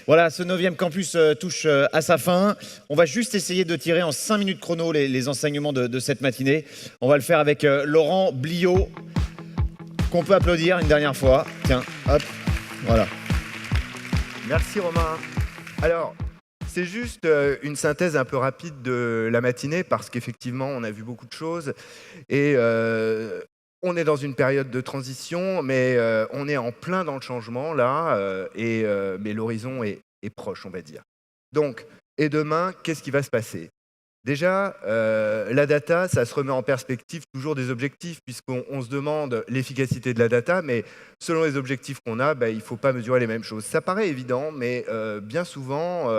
Voilà, ce 9e campus touche à sa fin. On va juste essayer de tirer en 5 minutes chrono les enseignements de cette matinée. On va le faire avec Laurent Bliot, qu'on peut applaudir une dernière fois. Tiens, hop, voilà. Merci Romain. Alors, c'est juste une synthèse un peu rapide de la matinée parce qu'effectivement, on a vu beaucoup de choses et on est dans une période de transition, mais on est en plein dans le changement là, mais l'horizon est proche, on va dire. Donc, et demain, qu'est-ce qui va se passer? Déjà, la data, ça se remet en perspective toujours des objectifs, puisqu'on se demande l'efficacité de la data, mais selon les objectifs qu'on a, il ne faut pas mesurer les mêmes choses. Ça paraît évident, mais bien souvent,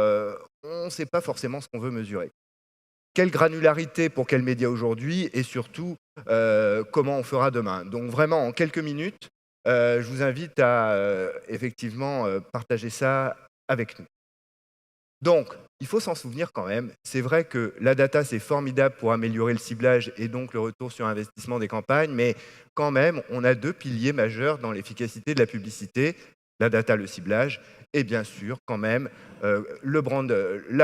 on ne sait pas forcément ce qu'on veut mesurer. Quelle granularité pour quel média aujourd'hui, et surtout, comment on fera demain. Donc vraiment, en quelques minutes, je vous invite à effectivement partager ça avec nous. Donc, il faut s'en souvenir quand même. C'est vrai que la data, c'est formidable pour améliorer le ciblage et donc le retour sur investissement des campagnes, mais quand même, on a deux piliers majeurs dans l'efficacité de la publicité, la data, le ciblage, et bien sûr, quand même, la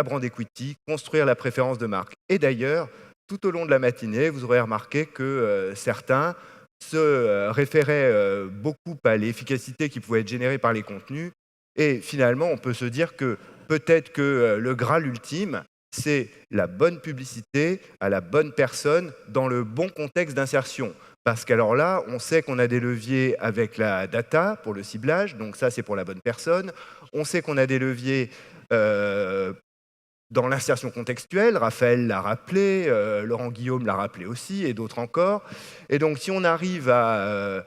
brand equity, construire la préférence de marque. Et d'ailleurs, tout au long de la matinée, vous aurez remarqué que certains se référaient beaucoup à l'efficacité qui pouvait être générée par les contenus, et finalement, on peut se dire que peut-être que le Graal ultime, c'est la bonne publicité à la bonne personne dans le bon contexte d'insertion. Parce qu'alors là, on sait qu'on a des leviers avec la data pour le ciblage, donc ça c'est pour la bonne personne. On sait qu'on a des leviers euh, dans l'insertion contextuelle, Raphaël l'a rappelé, Laurent Guillaume l'a rappelé aussi, et d'autres encore. Et donc, si on arrive à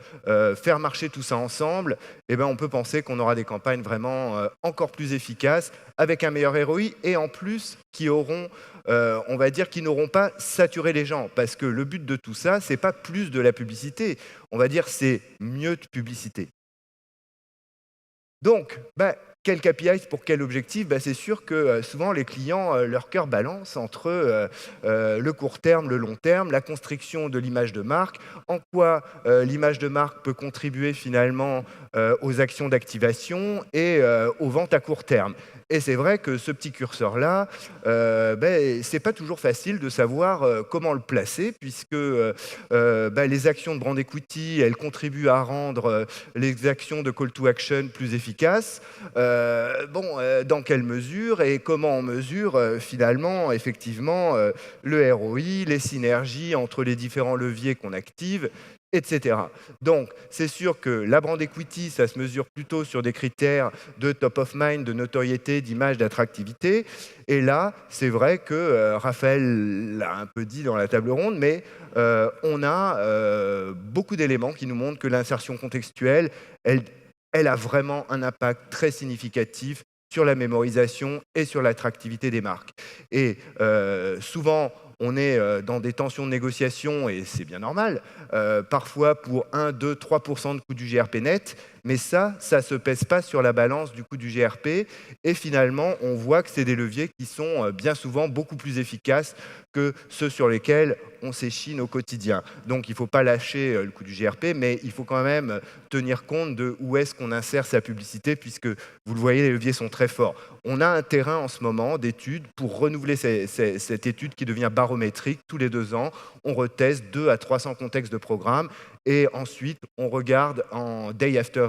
faire marcher tout ça ensemble, on peut penser qu'on aura des campagnes vraiment encore plus efficaces, avec un meilleur ROI, et en plus, qui auront, on va dire, qui n'auront pas saturé les gens. Parce que le but de tout ça, c'est pas plus de la publicité. On va dire, c'est mieux de publicité. Donc, quel KPI pour quel objectif? C'est sûr que souvent les clients, leur cœur balance entre le court terme, le long terme, la construction de l'image de marque, en quoi l'image de marque peut contribuer finalement aux actions d'activation et aux ventes à court terme. Et c'est vrai que ce petit curseur-là, c'est pas toujours facile de savoir comment le placer, puisque les actions de brand equity, elles contribuent à rendre les actions de call to action plus efficaces. Dans quelle mesure et comment on mesure finalement, effectivement, le ROI, les synergies entre les différents leviers qu'on active, etc. Donc, c'est sûr que la brand equity, ça se mesure plutôt sur des critères de top of mind, de notoriété, d'image, d'attractivité. Et là, c'est vrai que Raphaël l'a un peu dit dans la table ronde, mais on a beaucoup d'éléments qui nous montrent que l'insertion contextuelle, elle a vraiment un impact très significatif sur la mémorisation et sur l'attractivité des marques. Et souvent, on est dans des tensions de négociation, et c'est bien normal, parfois pour 1, 2, 3% de coût du GRP net, mais ça ne se pèse pas sur la balance du coût du GRP, et finalement, on voit que c'est des leviers qui sont bien souvent beaucoup plus efficaces que ceux sur lesquels on s'échine au quotidien. Donc il ne faut pas lâcher le coût du GRP, mais il faut quand même tenir compte de où est-ce qu'on insère sa publicité, puisque vous le voyez, les leviers sont très forts. On a un terrain en ce moment d'études pour renouveler cette étude qui devient barométrique tous les 2 ans. On reteste 200 à 300 contextes de programme, et ensuite on regarde en day after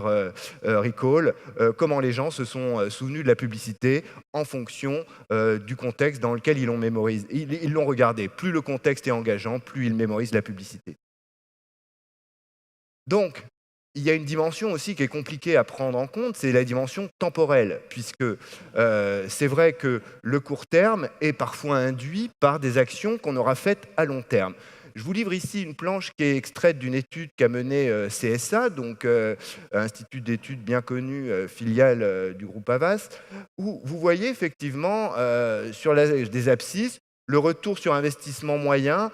recall comment les gens se sont souvenus de la publicité en fonction du contexte dans lequel ils l'ont mémorisé. Ils l'ont regardé. Plus le contexte est engageant, plus ils mémorisent la publicité. Donc, il y a une dimension aussi qui est compliquée à prendre en compte, c'est la dimension temporelle, puisque c'est vrai que le court terme est parfois induit par des actions qu'on aura faites à long terme. Je vous livre ici une planche qui est extraite d'une étude qu'a menée CSA, donc Institut d'études bien connu, filiale du groupe Havas, où vous voyez effectivement sur des abscisses le retour sur investissement moyen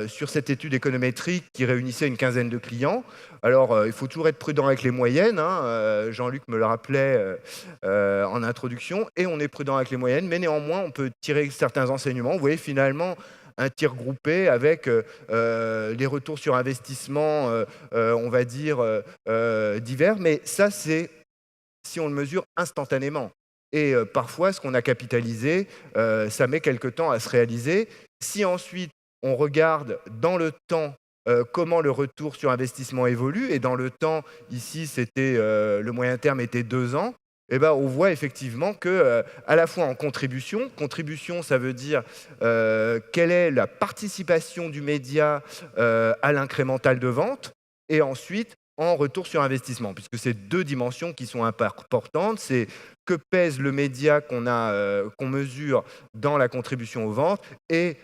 sur cette étude économétrique qui réunissait une quinzaine de clients. Alors, il faut toujours être prudent avec les moyennes, hein, Jean-Luc me le rappelait en introduction, et on est prudent avec les moyennes, mais néanmoins, on peut tirer certains enseignements. Vous voyez, finalement, un tir groupé avec les retours sur investissement, on va dire, divers, mais ça, c'est si on le mesure instantanément. Et parfois, ce qu'on a capitalisé, ça met quelque temps à se réaliser. Si ensuite, on regarde dans le temps comment le retour sur investissement évolue, et dans le temps, ici, le moyen terme était 2 ans, eh ben, on voit effectivement que, à la fois en contribution, ça veut dire quelle est la participation du média à l'incrémental de vente, et ensuite en retour sur investissement, puisque c'est 2 dimensions qui sont importantes. C'est que pèse le média qu'on mesure dans la contribution aux ventes, et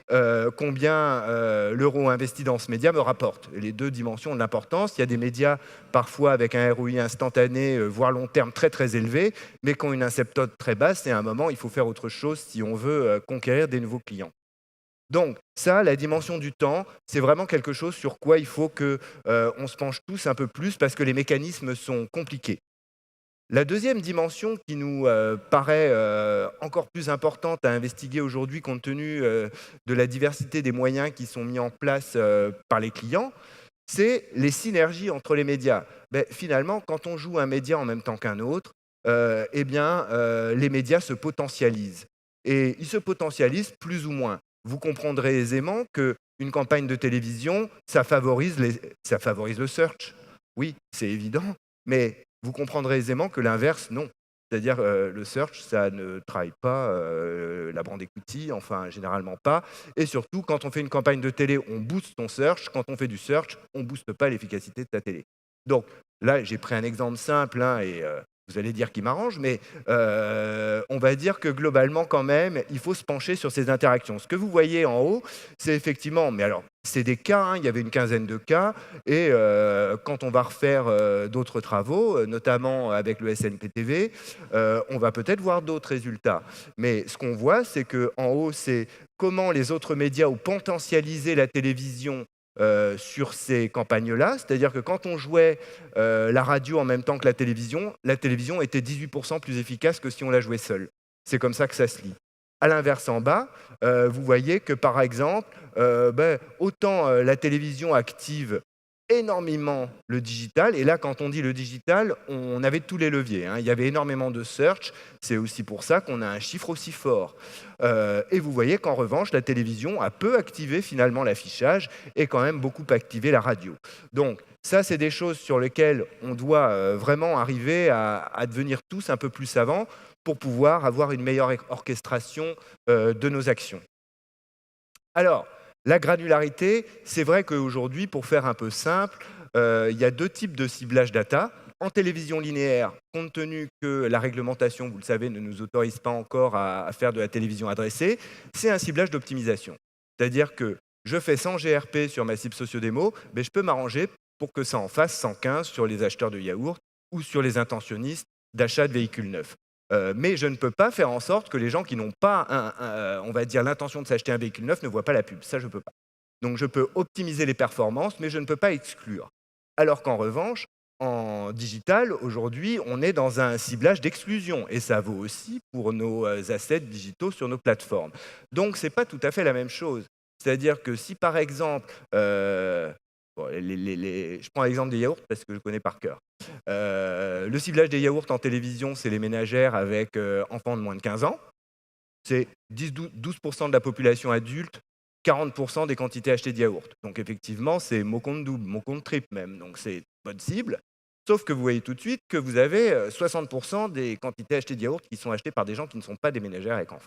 combien l'euro investi dans ce média me rapporte. Les 2 dimensions ont de l'importance. Il y a des médias parfois avec un ROI instantané, voire long terme très très élevé, mais qui ont une asymptote très basse, et à un moment, il faut faire autre chose si on veut conquérir des nouveaux clients. Donc ça, la dimension du temps, c'est vraiment quelque chose sur quoi il faut qu'on se penche tous un peu plus, parce que les mécanismes sont compliqués. La deuxième dimension qui nous paraît encore plus importante à investiguer aujourd'hui, compte tenu de la diversité des moyens qui sont mis en place par les clients, c'est les synergies entre les médias. Finalement, quand on joue un média en même temps qu'un autre, les médias se potentialisent. Et ils se potentialisent plus ou moins. Vous comprendrez aisément qu'une campagne de télévision, ça favorise le search. Oui, c'est évident, mais vous comprendrez aisément que l'inverse, non. C'est-à-dire, le search, ça ne trahit pas la brand equity, enfin, généralement pas. Et surtout, quand on fait une campagne de télé, on booste son search. Quand on fait du search, on ne booste pas l'efficacité de ta télé. Donc, là, j'ai pris un exemple simple, et vous allez dire qu'il m'arrange, mais on va dire que globalement, quand même, il faut se pencher sur ces interactions. Ce que vous voyez en haut, c'est effectivement, mais alors, c'est des cas, il y avait une quinzaine de cas, et quand on va refaire d'autres travaux, notamment avec le SNPTV, on va peut-être voir d'autres résultats. Mais ce qu'on voit, c'est qu'en haut, c'est comment les autres médias ont potentialisé la télévision sur ces campagnes-là, c'est-à-dire que quand on jouait la radio en même temps que la télévision était 18% plus efficace que si on la jouait seule. C'est comme ça que ça se lit. À l'inverse, en bas, vous voyez que, par exemple, autant la télévision active énormément le digital, et là, quand on dit le digital, on avait tous les leviers, il y avait énormément de search, c'est aussi pour ça qu'on a un chiffre aussi fort. Et vous voyez qu'en revanche, la télévision a peu activé finalement l'affichage, et quand même beaucoup activé la radio. Donc ça, c'est des choses sur lesquelles on doit vraiment arriver à devenir tous un peu plus savants pour pouvoir avoir une meilleure orchestration de nos actions. Alors, la granularité, c'est vrai qu'aujourd'hui, pour faire un peu simple, il y a 2 types de ciblage data. En télévision linéaire, compte tenu que la réglementation, vous le savez, ne nous autorise pas encore à faire de la télévision adressée, c'est un ciblage d'optimisation. C'est-à-dire que je fais 100 GRP sur ma cible socio-démo, mais je peux m'arranger pour que ça en fasse 115 sur les acheteurs de yaourt ou sur les intentionnistes d'achat de véhicules neufs. Mais je ne peux pas faire en sorte que les gens qui n'ont pas, on va dire, l'intention de s'acheter un véhicule neuf ne voient pas la pub. Ça, je ne peux pas. Donc, je peux optimiser les performances, mais je ne peux pas exclure. Alors qu'en revanche, en digital, aujourd'hui, on est dans un ciblage d'exclusion. Et ça vaut aussi pour nos assets digitaux sur nos plateformes. Donc, ce n'est pas tout à fait la même chose. C'est-à-dire que si, par exemple, je prends l'exemple des yaourts parce que je connais par cœur. Le ciblage des yaourts en télévision, c'est les ménagères avec enfants de moins de 15 ans. C'est 12% de la population adulte, 40% des quantités achetées de yaourts. Donc effectivement, c'est mot compte double, mot compte triple même. Donc c'est bonne cible. Sauf que vous voyez tout de suite que vous avez 60% des quantités achetées de yaourts qui sont achetées par des gens qui ne sont pas des ménagères avec enfants.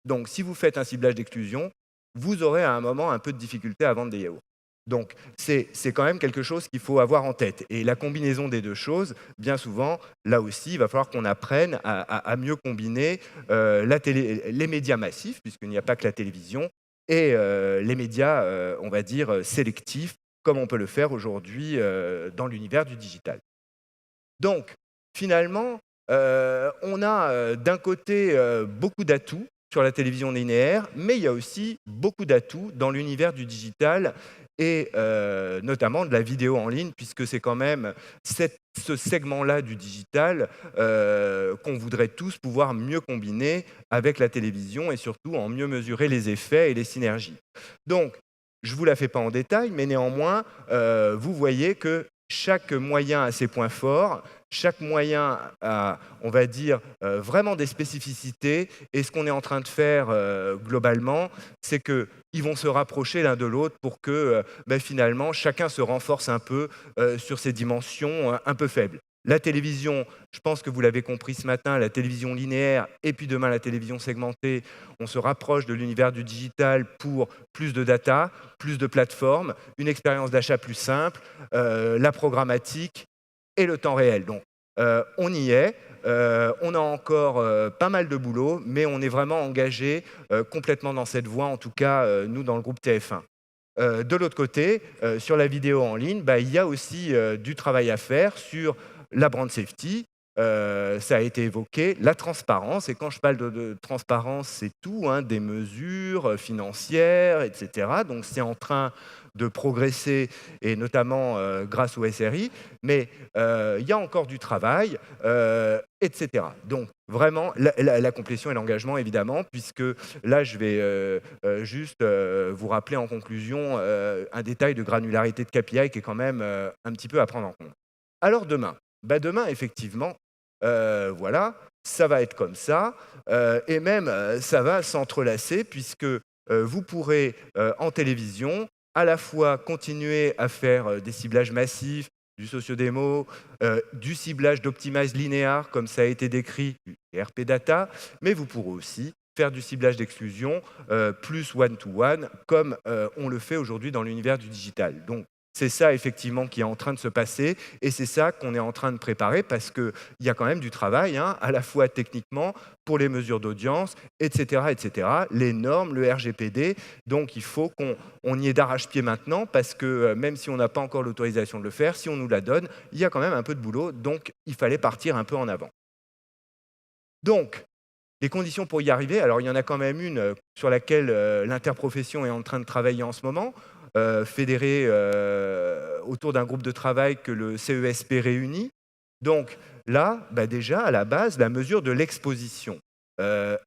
Donc si vous faites un ciblage d'exclusion, vous aurez à un moment un peu de difficulté à vendre des yaourts. Donc, c'est quand même quelque chose qu'il faut avoir en tête. Et la combinaison des 2 choses, bien souvent, là aussi, il va falloir qu'on apprenne à mieux combiner les médias massifs, puisqu'il n'y a pas que la télévision, et les médias, on va dire, sélectifs, comme on peut le faire aujourd'hui dans l'univers du digital. Donc, finalement, on a d'un côté beaucoup d'atouts sur la télévision linéaire, mais il y a aussi beaucoup d'atouts dans l'univers du digital, et notamment de la vidéo en ligne, puisque c'est quand même ce segment-là du digital qu'on voudrait tous pouvoir mieux combiner avec la télévision, et surtout en mieux mesurer les effets et les synergies. Donc, je ne vous la fais pas en détail, mais néanmoins, vous voyez que chaque moyen a ses points forts, Chaque moyen a, on va dire, vraiment des spécificités. Et ce qu'on est en train de faire globalement, c'est qu'ils vont se rapprocher l'un de l'autre pour que finalement, chacun se renforce un peu sur ses dimensions un peu faibles. La télévision, je pense que vous l'avez compris ce matin, la télévision linéaire et puis demain la télévision segmentée, on se rapproche de l'univers du digital pour plus de data, plus de plateformes, une expérience d'achat plus simple, la programmatique et le temps réel. Donc, on y est. On a encore pas mal de boulot, mais on est vraiment engagé complètement dans cette voie, en tout cas, nous, dans le groupe TF1. De l'autre côté, sur la vidéo en ligne, il y a aussi du travail à faire sur la brand safety. Ça a été évoqué, la transparence, et quand je parle de transparence, c'est tout, hein, des mesures financières, etc. Donc c'est en train de progresser, et notamment grâce au SRI, mais il y a encore du travail, etc. Donc vraiment, la complétion et l'engagement, évidemment, puisque là, je vais juste vous rappeler en conclusion un détail de granularité de KPI qui est quand même un petit peu à prendre en compte. Alors demain, demain, effectivement, voilà, ça va être comme ça, et même ça va s'entrelacer puisque vous pourrez en télévision à la fois continuer à faire des ciblages massifs, du sociodémo, du ciblage d'optimize linéaire comme ça a été décrit, du RP data, mais vous pourrez aussi faire du ciblage d'exclusion plus one-to-one comme on le fait aujourd'hui dans l'univers du digital. Donc, c'est ça effectivement qui est en train de se passer et c'est ça qu'on est en train de préparer parce qu'il y a quand même du travail, hein, à la fois techniquement pour les mesures d'audience, etc., les normes, le RGPD. Donc il faut qu'on y ait d'arrache-pied maintenant parce que même si on n'a pas encore l'autorisation de le faire, si on nous la donne, il y a quand même un peu de boulot. Donc il fallait partir un peu en avant. Donc, les conditions pour y arriver, alors il y en a quand même une sur laquelle l'interprofession est en train de travailler en ce moment, fédérée autour d'un groupe de travail que le CESP réunit. Donc là, déjà, à la base, la mesure de l'exposition, elle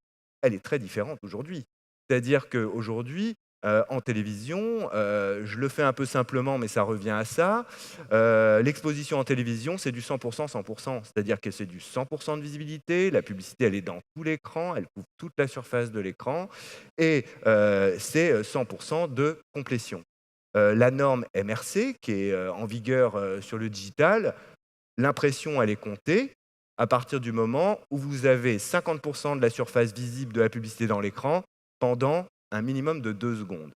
est très différente aujourd'hui. C'est-à-dire qu'aujourd'hui, en télévision, je le fais un peu simplement, mais ça revient à ça. L'exposition en télévision, c'est du 100%, 100%. C'est-à-dire que c'est du 100% de visibilité. La publicité, elle est dans tout l'écran, elle couvre toute la surface de l'écran. Et c'est 100% de complétion. La norme MRC, qui est en vigueur sur le digital, l'impression, elle est comptée à partir du moment où vous avez 50% de la surface visible de la publicité dans l'écran pendant un minimum de 2 secondes.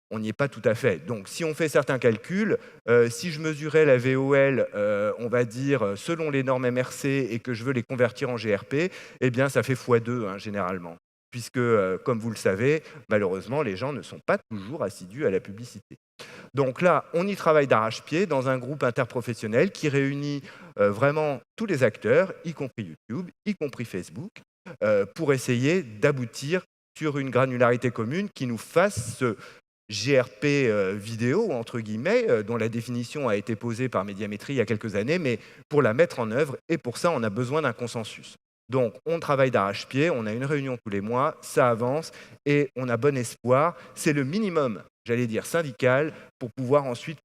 On n'y est pas tout à fait. Donc, si on fait certains calculs, si je mesurais la VOL, on va dire, selon les normes MRC et que je veux les convertir en GRP, eh bien, ça fait x2, hein, généralement. Puisque, comme vous le savez, malheureusement, les gens ne sont pas toujours assidus à la publicité. Donc là, on y travaille d'arrache-pied dans un groupe interprofessionnel qui réunit vraiment tous les acteurs, y compris YouTube, y compris Facebook, pour essayer d'aboutir sur une granularité commune qui nous fasse ce GRP vidéo, entre guillemets, dont la définition a été posée par Médiamétrie il y a quelques années, mais pour la mettre en œuvre, et pour ça, on a besoin d'un consensus. Donc, on travaille d'arrache-pied, on a une réunion tous les mois, ça avance, et on a bon espoir. C'est le minimum, j'allais dire, syndical, pour pouvoir ensuite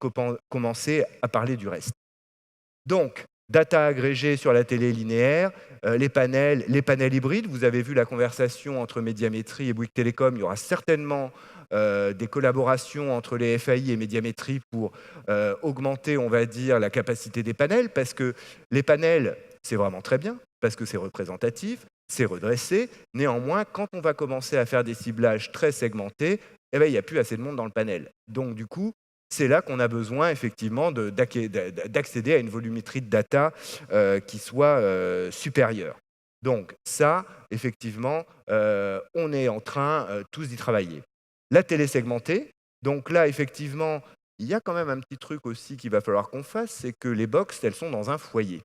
commencer à parler du reste. Donc, data agrégée sur la télé linéaire, les panels hybrides. Vous avez vu la conversation entre Médiamétrie et Bouygues Télécom. Il y aura certainement des collaborations entre les FAI et Médiamétrie pour augmenter, on va dire, la capacité des panels, parce que les panels, c'est vraiment très bien, parce que c'est représentatif, c'est redressé. Néanmoins, quand on va commencer à faire des ciblages très segmentés, il n'y a plus assez de monde dans le panel. Donc, du coup, c'est là qu'on a besoin effectivement d'accéder à une volumétrie de data qui soit supérieure. Donc ça, effectivement, on est en train tous d'y travailler. La télé segmentée, donc là, effectivement, il y a quand même un petit truc aussi qu'il va falloir qu'on fasse, c'est que les box, elles sont dans un foyer.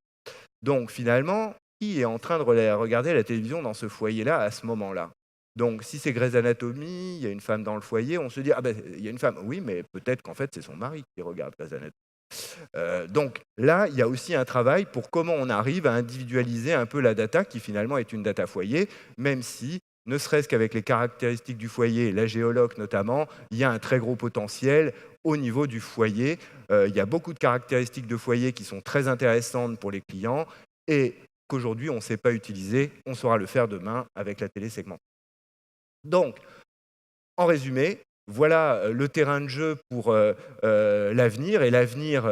Donc finalement, qui est en train de regarder la télévision dans ce foyer-là à ce moment-là? Donc, si c'est Grey's Anatomy, il y a une femme dans le foyer, on se dit « Ah ben, il y a une femme. » Oui, mais peut-être qu'en fait, c'est son mari qui regarde Grey's Anatomy. Donc là, il y a aussi un travail pour comment on arrive à individualiser un peu la data, qui finalement est une data foyer, même si ne serait-ce qu'avec les caractéristiques du foyer, la géoloc notamment, il y a un très gros potentiel au niveau du foyer. Il y a beaucoup de caractéristiques de foyer qui sont très intéressantes pour les clients et qu'aujourd'hui on ne sait pas utiliser, on saura le faire demain avec la télé segmentée. Donc, en résumé, voilà le terrain de jeu pour l'avenir, et l'avenir,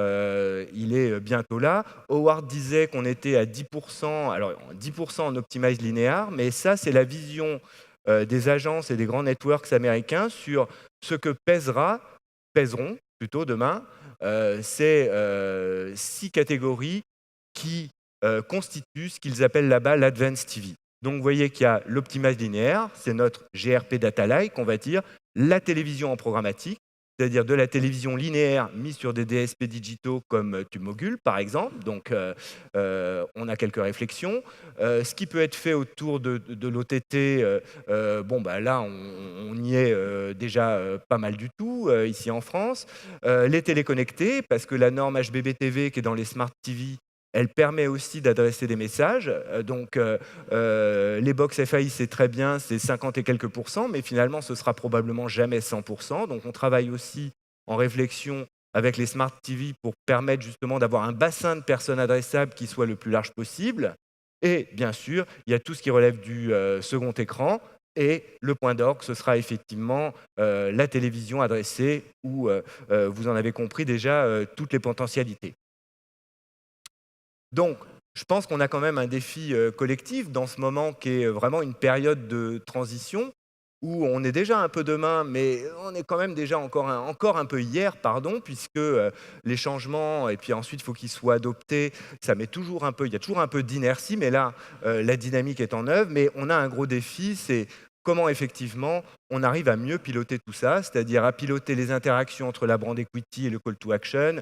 il est bientôt là. Howard disait qu'on était à 10%, alors 10% en optimize linéaire, mais ça, c'est la vision des agences et des grands networks américains sur ce que pèseront plutôt demain, ces 6 catégories qui constituent ce qu'ils appellent là-bas l'Advanced TV. Donc, vous voyez qu'il y a l'optimage linéaire, c'est notre GRP Data Like, on va dire, la télévision en programmatique, c'est-à-dire de la télévision linéaire mise sur des DSP digitaux comme TubeMogul, par exemple. Donc, on a quelques réflexions. Ce qui peut être fait autour de l'OTT, là, on y est déjà pas mal du tout, ici en France. Les téléconnectés, parce que la norme HbbTV qui est dans les Smart TV, elle permet aussi d'adresser des messages. Les box FAI, c'est très bien, c'est 50 et quelques %, mais finalement, ce sera probablement jamais 100%. Donc, on travaille aussi en réflexion avec les Smart TV pour permettre justement d'avoir un bassin de personnes adressables qui soit le plus large possible. Et bien sûr, il y a tout ce qui relève du second écran. Et le point d'orgue, ce sera effectivement la télévision adressée où vous en avez compris déjà toutes les potentialités. Donc, je pense qu'on a quand même un défi collectif dans ce moment qui est vraiment une période de transition où on est déjà un peu demain, mais on est quand même déjà encore un peu hier, puisque les changements, et puis ensuite, il faut qu'ils soient adoptés. Ça met toujours un peu, il y a toujours un peu d'inertie, mais là, la dynamique est en œuvre. Mais on a un gros défi, c'est comment effectivement on arrive à mieux piloter tout ça, c'est-à-dire à piloter les interactions entre la brand equity et le call to action,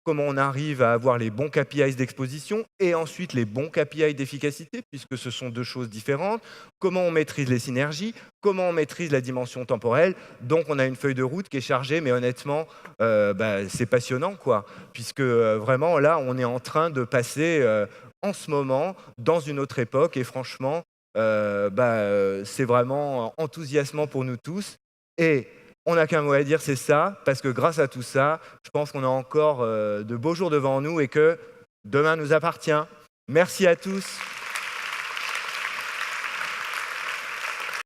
comment on arrive à avoir les bons KPIs d'exposition et ensuite les bons KPIs d'efficacité, puisque ce sont deux choses différentes, comment on maîtrise les synergies, comment on maîtrise la dimension temporelle. Donc on a une feuille de route qui est chargée, mais honnêtement, c'est passionnant, puisque vraiment là, on est en train de passer en ce moment dans une autre époque, et franchement, c'est vraiment enthousiasmant pour nous tous. Et on n'a qu'un mot à dire, c'est ça, parce que grâce à tout ça, je pense qu'on a encore de beaux jours devant nous et que demain nous appartient. Merci à tous.